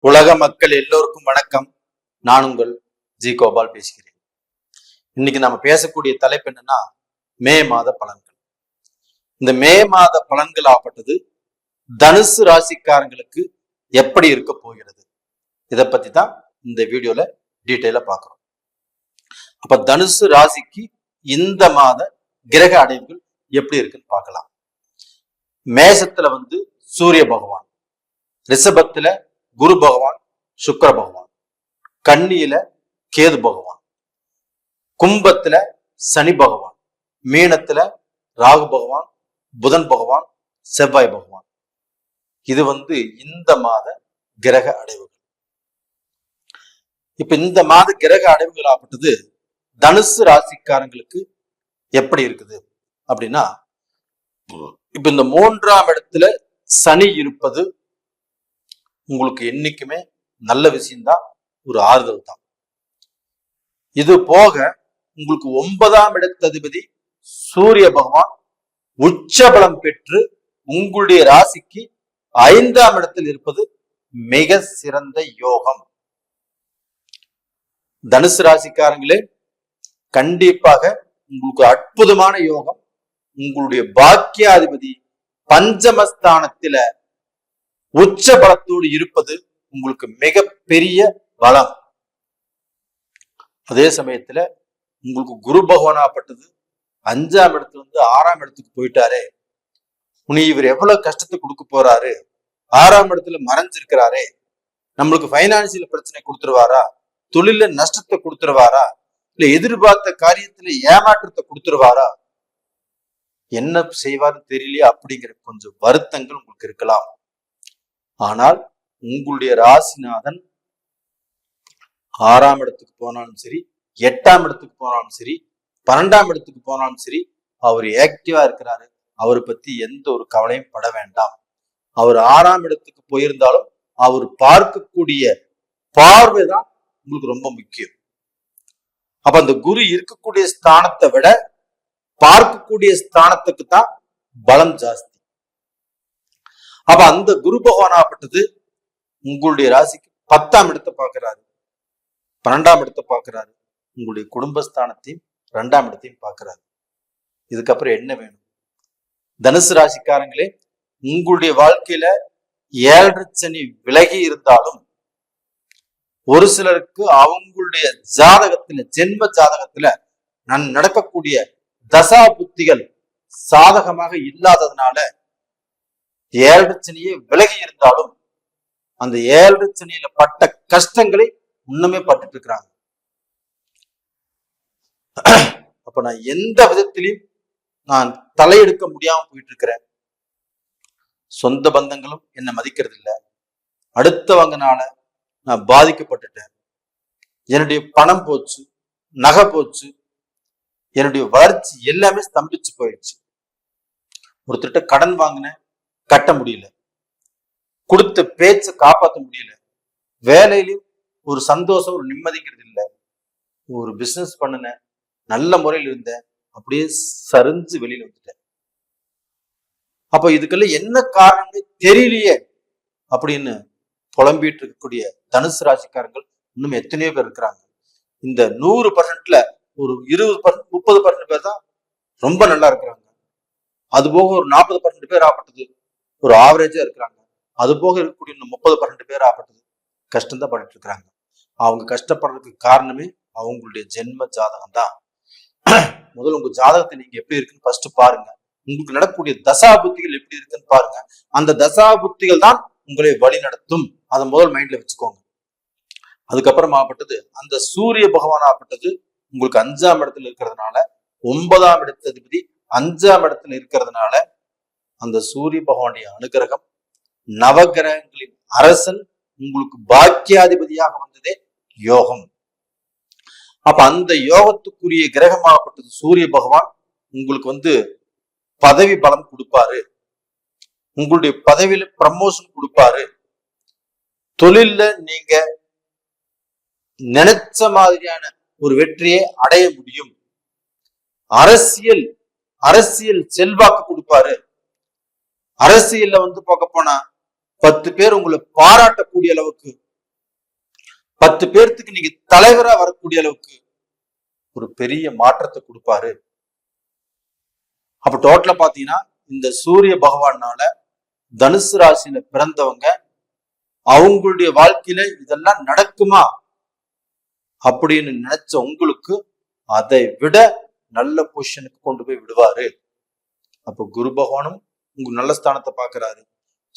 உலக மக்கள் எல்லோருக்கும் வணக்கம். நான் உங்கள் ஜி கோபால் பேசுகிறேன். இன்னைக்கு நம்ம பேசக்கூடிய தலைப்பு என்னன்னா மே மாத பலன்கள். இந்த மே மாத பலன்கள் ஆப்பட்டது தனுசு ராசிக்காரங்களுக்கு எப்படி இருக்க போகிறது, இதை பத்தி தான் இந்த வீடியோல டீட்டெயிலா பார்க்கிறோம். அப்ப தனுசு ராசிக்கு இந்த மாத கிரக அடைவுகள் எப்படி இருக்குன்னு பார்க்கலாம். மேசத்துல சூரிய பகவான், ரிஷபத்துல குரு பகவான், சுக்கிர பகவான், கன்னியில கேது பகவான், கும்பத்துல சனி பகவான், மீனத்துல ராகு பகவான், புதன் பகவான், செவ்வாய் பகவான். இது இந்த மாத கிரக அடைவுகள். இப்ப இந்த மாத கிரக அடைவுகள் ஆப்பட்டது தனுசு ராசிக்காரங்களுக்கு எப்படி இருக்குது அப்படின்னா, இப்ப இந்த 3ஆம் இடத்துல சனி இருப்பது உங்களுக்கு என்னைக்குமே நல்ல விஷயம்தான், ஒரு ஆறுதல் தான். இது போக உங்களுக்கு 9ஆம் இடத்ததிபதி சூரிய பகவான் உச்சபலம் பெற்று உங்களுடைய ராசிக்கு 5ஆம் இடத்தில் இருப்பது மிக சிறந்த யோகம். தனுசு ராசிக்காரங்களே, கண்டிப்பாக உங்களுக்கு அற்புதமான யோகம். உங்களுடைய பாக்கியாதிபதி பஞ்சமஸ்தானத்தில உச்ச பலத்தோடு இருப்பது உங்களுக்கு மிக பெரிய பலம். அதே சமயத்துல உங்களுக்கு குரு பகவானாப்பட்டது 5ஆம் இடத்துல 6ஆம் இடத்துக்கு போயிட்டாரே, உனி இவர் எவ்வளவு கஷ்டத்தை கொடுக்க போறாரு, 6ஆம் இடத்துல மறைஞ்சிருக்கிறாரே, நம்மளுக்கு பைனான்சியல் பிரச்சனை கொடுத்துருவாரா, தொழில நஷ்டத்தை கொடுத்துருவாரா, இல்ல எதிர்பார்த்த காரியத்துல ஏமாற்றத்தை கொடுத்துருவாரா, என்ன செய்வாருன்னு தெரியலையே அப்படிங்கிற கொஞ்சம் வருத்தங்கள் உங்களுக்கு இருக்கலாம். ஆனால் உங்களுடைய ராசிநாதன் 6ஆம் இடத்துக்கு போனாலும் சரி, 8ஆம் இடத்துக்கு போனாலும் சரி, 12ஆம் இடத்துக்கு போனாலும் சரி, அவர் ஆக்டிவா இருக்கிறாரு. அவரை பத்தி எந்த ஒரு கவலையும் பட வேண்டாம். அவர் 6ஆம் இடத்துக்கு போயிருந்தாலும் அவர் பார்க்கக்கூடிய பார்வைதான் உங்களுக்கு ரொம்ப முக்கியம். அப்ப அந்த குரு இருக்கக்கூடிய ஸ்தானத்தை விட பார்க்கக்கூடிய ஸ்தானத்துக்கு தான் பலம் ஜாஸ்தி. அப்ப அந்த குரு பகவான் ஆப்பட்டது உங்களுடைய ராசிக்கு 10ஆம் இடத்தை பார்க்கிறாரு, 12ஆம் இடத்தை பார்க்கிறாரு, உங்களுடைய குடும்பஸ்தானத்தையும் 2ஆம் இடத்தையும் பார்க்கிறாரு. இதுக்கப்புறம் என்ன வேணும்? தனுசு ராசிக்காரங்களே, உங்களுடைய வாழ்க்கையில 7 சனி விலகி இருந்தாலும் ஒரு சிலருக்கு அவங்களுடைய ஜாதகத்துல, ஜென்ம ஜாதகத்துல நடக்கக்கூடிய தசா புத்திகள் சாதகமாக இல்லாததுனால 7 சனியே விலகி இருந்தாலும் அந்த 7 சனியில பட்ட கஷ்டங்களை இன்னுமே பட்டுட்டு இருக்கிறாங்க. அப்ப நான் எந்த விதத்திலையும் நான் தலையெடுக்க முடியாம போயிட்டு இருக்கிறேன். சொந்த பந்தங்களும் என்னை மதிக்கிறது இல்லை. அடுத்தவங்கனால நான் பாதிக்கப்பட்டுட்டேன். என்னுடைய பணம் போச்சு, நகை போச்சு, என்னுடைய வளர்ச்சி எல்லாமே ஸ்தம்பிச்சு போயிடுச்சு. ஒருத்தர்கிட்ட கடன் வாங்கினேன், கட்ட முடியல. கொடுத்த பேச்சை காப்பாற்ற முடியல. வேலையிலும் ஒரு சந்தோஷம், ஒரு நிம்மதிங்கிறது இல்லை. ஒரு பிசினஸ் பண்ணினேன், நல்ல முறையில் இருந்தேன், அப்படியே சரிஞ்சு வெளியில வந்துட்டேன். அப்ப இதுக்கெல்லாம் என்ன காரணம்னு தெரியலையே அப்படின்னு புலம்பிட்டு இருக்கக்கூடிய தனுசு ராசிக்காரங்கள் இன்னும் எத்தனையோ பேர் இருக்கிறாங்க. இந்த 100%ல ஒரு 20%, 30% பேர் தான் ரொம்ப நல்லா இருக்கிறாங்க. அது போக ஒரு 40% பேர் ஆப்பட்டது ஒரு ஆவரேஜா இருக்கிறாங்க. அது போக இருக்கக்கூடிய 30% பேர் ஆப்பட்டது கஷ்டம்தான் பண்ணிட்டு இருக்கிறாங்க. அவங்க கஷ்டப்படுறதுக்கு காரணமே அவங்களுடைய ஜென்ம ஜாதகம் தான். முதல்ல உங்க ஜாதகத்தை நீங்க எப்படி இருக்குன்னு ஃபர்ஸ்ட் பாருங்க. உங்களுக்கு நடக்கக்கூடிய தசா புத்திகள் எப்படி இருக்குன்னு பாருங்க. அந்த தசா புத்திகள் தான் உங்களை வழி நடத்தும். அதை முதல் மைண்ட்ல வச்சுக்கோங்க. அதுக்கப்புறம் ஆப்பட்டது அந்த சூரிய பகவான் ஆப்பட்டது உங்களுக்கு 5ஆம் இடத்துல இருக்கிறதுனால, 9ஆம் இடத்ததிபதி 5ஆம் இடத்துல இருக்கிறதுனால அந்த சூரிய பகவானுடைய அனுகிரகம், நவகிரகங்களின் அரசன் உங்களுக்கு பாக்கியாதிபதியாக வந்ததே யோகம். அப்ப அந்த யோகத்துக்குரிய கிரகமாகப்பட்டது சூரிய பகவான் உங்களுக்கு பதவி பலம் கொடுப்பாரு. உங்களுடைய பதவியில ப்ரமோஷன் கொடுப்பாரு. தொழில்ல நீங்க நினைச்ச மாதிரியான ஒரு வெற்றியை அடைய முடியும். அரசியல் செல்வாக்கு கொடுப்பாரு. அரசியல்ல பார்க்க போனா 10 பேர் உங்களை பாராட்டக்கூடிய அளவுக்கு 10 பேர்த்துக்கு நீங்க தலைவரா வரக்கூடிய அளவுக்கு ஒரு பெரிய மாற்றத்தை கொடுப்பாரு. அப்ப டோட்டலா பாத்தீங்கன்னா இந்த சூரிய பகவானால தனுசு ராசியில பிறந்தவங்க அவங்களுடைய வாழ்க்கையில இதெல்லாம் நடக்குமா அப்படின்னு நினைச்ச உங்களுக்கு அதை விட நல்ல பொசிஷனுக்கு கொண்டு போய் விடுவாரு. அப்ப குரு பகவானும் உங்க நல்ல ஸ்தானத்தை பாக்குறாரு,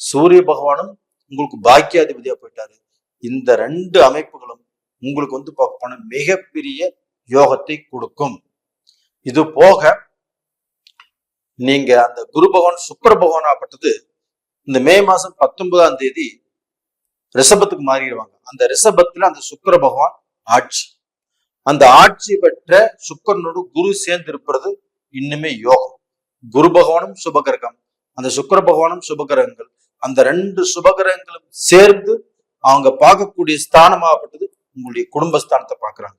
சூரிய பகவானும் உங்களுக்கு பாக்கியாதிபதியா போயிட்டாரு. இந்த 2 அமைப்புகளும் உங்களுக்கு பார்க்க போன மிகப்பெரிய யோகத்தை கொடுக்கும். இது போக நீங்க அந்த குரு பகவான் சுக்கிர பகவான் ஆப்பட்டது இந்த மே மாசம் 19ஆம் தேதி ரிஷபத்துக்கு மாறிடுவாங்க. அந்த ரிஷபத்துல அந்த சுக்கிர பகவான் ஆட்சி, அந்த ஆட்சி பெற்ற சுக்கிரனோடு குரு சேர்ந்து இருப்பது இன்னுமே யோகம். குரு பகவானும் சுபகிரகம், அந்த சுக்கிர பகவானும் சுபகிரகங்கள், அந்த 2 சுபகிரகங்களும் சேர்ந்து அவங்க பார்க்கக்கூடிய ஸ்தானமாகப்பட்டது உங்களுடைய குடும்பஸ்தானத்தை பார்க்கறாங்க.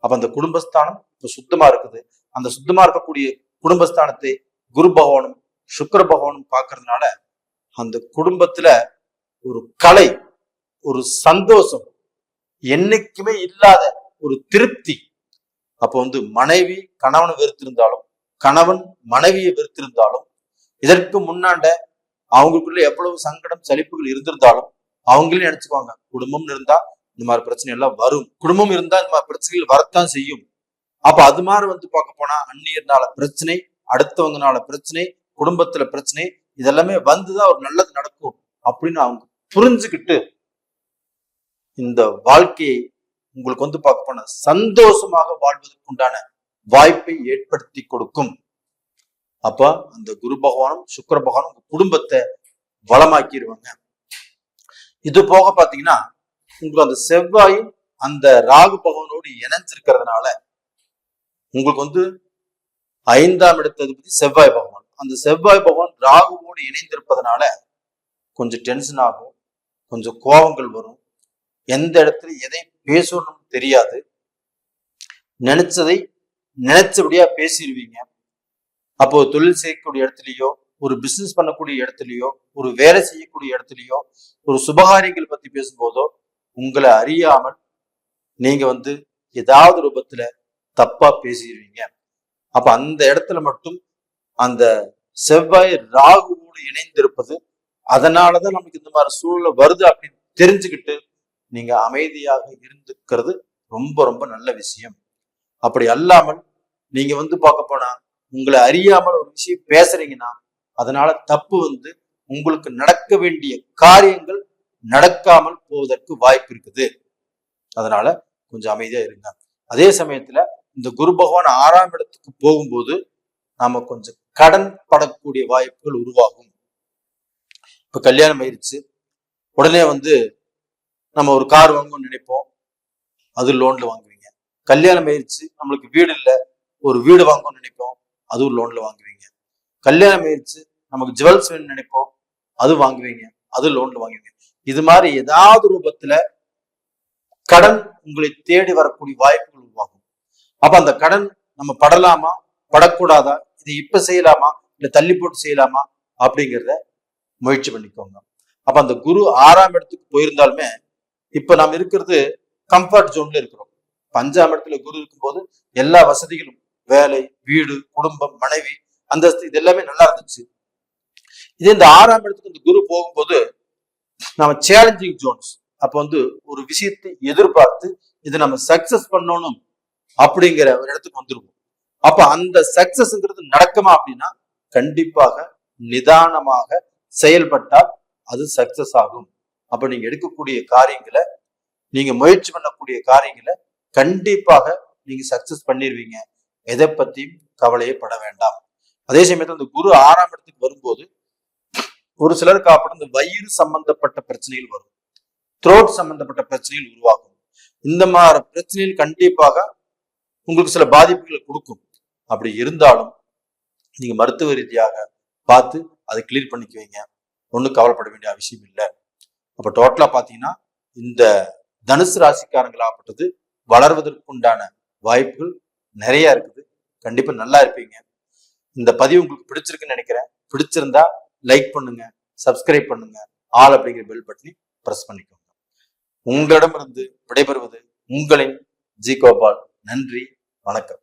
அப்ப அந்த குடும்பஸ்தானம் இப்ப சுத்தமா இருக்குது. அந்த சுத்தமா இருக்கக்கூடிய குடும்பஸ்தானத்தை குரு பகவானும் சுக்கிர பகவானும் பார்க்கறதுனால அந்த குடும்பத்துல ஒரு கலை, ஒரு சந்தோஷம், என்னைக்குமே இல்லாத ஒரு திருப்தி. அப்ப மனைவி கணவனை வெறுத்திருந்தாலும், கணவன் மனைவியை வெறுத்திருந்தாலும், இதற்கு முன்னாண்ட அவங்களுக்குள்ள எவ்வளவு சங்கடம் சலிப்புகள் இருந்திருந்தாலும் அவங்களே நினைச்சுக்குவாங்க குடும்பம் இருந்தா இந்த மாதிரி பிரச்சனை எல்லாம் வரும், குடும்பம் இருந்தா இந்த மாதிரி பிரச்சனைகள் வரத்தான் செய்யும். அப்ப அது மாதிரி பார்க்க போனா அந்நியர்னால பிரச்சனை, அடுத்தவங்கனால பிரச்சனை, குடும்பத்துல பிரச்சனை, இதெல்லாமே வந்துதான் ஒரு நல்லது நடக்கும் அப்படின்னு அவங்க புரிஞ்சுக்கிட்டு இந்த வாழ்க்கையை உங்களுக்கு பார்க்க போனா சந்தோஷமாக வாழ்வதற்குண்டான வாய்ப்பை ஏற்படுத்தி கொடுக்கும். அப்ப அந்த குரு பகவானும் சுக்கிர பகவானும் உங்க குடும்பத்தை வளமாக்கிடுவாங்க. இது போக பாத்தீங்கன்னா உங்களுக்கு அந்த செவ்வாயும் அந்த ராகு பகவானோடு இணைஞ்சிருக்கிறதுனால உங்களுக்கு 5ஆம் இடத்ததிபதி செவ்வாய் பகவான், அந்த செவ்வாய் பகவான் ராகுவோடு இணைந்திருப்பதனால கொஞ்சம் டென்ஷன் ஆகும், கொஞ்சம் கோபங்கள் வரும், எந்த இடத்துல எதை பேசணும்னு தெரியாது, நினைச்சதை நினைச்சபடியா பேசிடுவீங்க. அப்போ தொழில் செய்யக்கூடிய இடத்துலயோ, ஒரு பிசினஸ் பண்ணக்கூடிய இடத்துலயோ, ஒரு வேலை செய்யக்கூடிய இடத்துலயோ, ஒரு சுபகாரியங்கள் பத்தி பேசும்போதோ உங்களை அறியாமல் நீங்க ஏதாவது ரூபத்துல தப்பா பேசிடுவீங்க. அப்ப அந்த இடத்துல மட்டும் அந்த செவ்வாய் ராகுவோடு இணைந்திருப்பது, அதனாலதான் நமக்கு இந்த மாதிரி சூழ்நிலை வருது அப்படின்னு தெரிஞ்சுக்கிட்டு நீங்க அமைதியாக இருந்துக்கிறது ரொம்ப ரொம்ப நல்ல விஷயம். அப்படி அல்லாமல் நீங்க பார்க்க போனா உங்களை அறியாமல் ஒரு விஷயம் பேசுறீங்கன்னா அதனால தப்பு உங்களுக்கு நடக்க வேண்டிய காரியங்கள் நடக்காமல் போவதற்கு வாய்ப்பு இருக்குது. அதனால கொஞ்சம் அமைதியா இருங்க. அதே சமயத்துல இந்த குரு பகவான் 6ஆம் இடத்துக்கு போகும்போது நாம கொஞ்சம் கடன் படக்கூடிய வாய்ப்புகள் உருவாகும். இப்ப கல்யாணம் ஆயிடுச்சு, உடனே நம்ம ஒரு கார் வாங்கணும்னு நினைப்போம், அது லோன்ல வாங்குவீங்க. கல்யாணம் ஆயிடுச்சு, நம்மளுக்கு வீடு இல்லை, ஒரு வீடு வாங்கணும்னு நினைப்போம், அதுவும் லோன்ல வாங்குவீங்க. கல்யாணம் ஆயிடுச்சு, நமக்கு ஜுவல்ஸ் வேணும்னு நினைப்போம், அது வாங்குவீங்க, அது லோன்ல வாங்குவீங்க. இது மாதிரி ஏதாவது ரூபத்துல கடன் உங்களை தேடி வரக்கூடிய வாய்ப்புகள் உருவாகும். அப்ப அந்த கடன் நம்ம படலாமா படக்கூடாதா, இதை இப்ப செய்யலாமா இல்ல தள்ளி போட்டு செய்யலாமா அப்படிங்கிறத முயற்சி பண்ணிக்கோங்க. அப்ப அந்த குரு 6ஆம் இடத்துக்கு போயிருந்தாலுமே இப்ப நாம் இருக்கிறது கம்ஃபர்ட் ஜோன்ல இருக்கிறோம். 5ஆம் இடத்துல குரு இருக்கும்போது எல்லா வசதிகளும், வேலை, வீடு, குடும்பம், மனைவி, அந்தஸ்து, இது எல்லாமே நல்லா இருந்துச்சு. இதே இந்த 6ஆம் இடத்துக்கு இந்த குரு போகும்போது நம்ம சேலஞ்சிங் ஜோன்ஸ், அப்ப ஒரு விஷயத்தை எதிர்பார்த்து இதை நம்ம சக்சஸ் பண்ணணும் அப்படிங்கிற ஒரு இடத்துக்கு வந்துருவோம். அப்ப அந்த சக்சஸ்ங்கிறது நடக்குமா அப்படின்னா கண்டிப்பாக நிதானமாக செயல்பட்டால் அது சக்சஸ் ஆகும். அப்ப நீங்க எடுக்கக்கூடிய காரியங்களை, நீங்க முயற்சி பண்ணக்கூடிய காரியங்களை கண்டிப்பாக நீங்க சக்சஸ் பண்ணிடுவீங்க. எதை பத்தியும் கவலையே பட வேண்டாம். அதே சமயத்துல இந்த குரு 6ஆம் இடத்துக்கு வரும்போது ஒரு சிலருக்கு அப்புறம் இந்த வயிறு சம்பந்தப்பட்ட பிரச்சனைகள் வரும், த்ரோட் சம்பந்தப்பட்ட பிரச்சனைகள் உருவாகும். இந்த மாதிரி பிரச்சனைகள் கண்டிப்பாக உங்களுக்கு சில பாதிப்புகளை கொடுக்கும். அப்படி இருந்தாலும் நீங்க மருத்துவ ரீதியாக பார்த்து அதை கிளியர் பண்ணிக்குவீங்க, ஒன்றும் கவலைப்பட வேண்டிய அவசியம் இல்லை. அப்ப டோட்டலா பாத்தீங்கன்னா இந்த தனுசு ராசிக்காரங்களாகப்பட்டது வளர்வதற்குண்டான வாய்ப்புகள் நிறைய இருக்குது. கண்டிப்பா நல்லா இருப்பீங்க. இந்த பதிவு உங்களுக்கு பிடிச்சிருக்குன்னு நினைக்கிறேன். பிடிச்சிருந்தா லைக் பண்ணுங்க, சப்ஸ்கிரைப் பண்ணுங்க, ஆல் அப்படிங்கிற பெல் பட்டனை பிரஸ் பண்ணிக்கோங்க. உங்களிடமிருந்து விடைபெறுவது உங்களின் ஜி கோபால். நன்றி, வணக்கம்.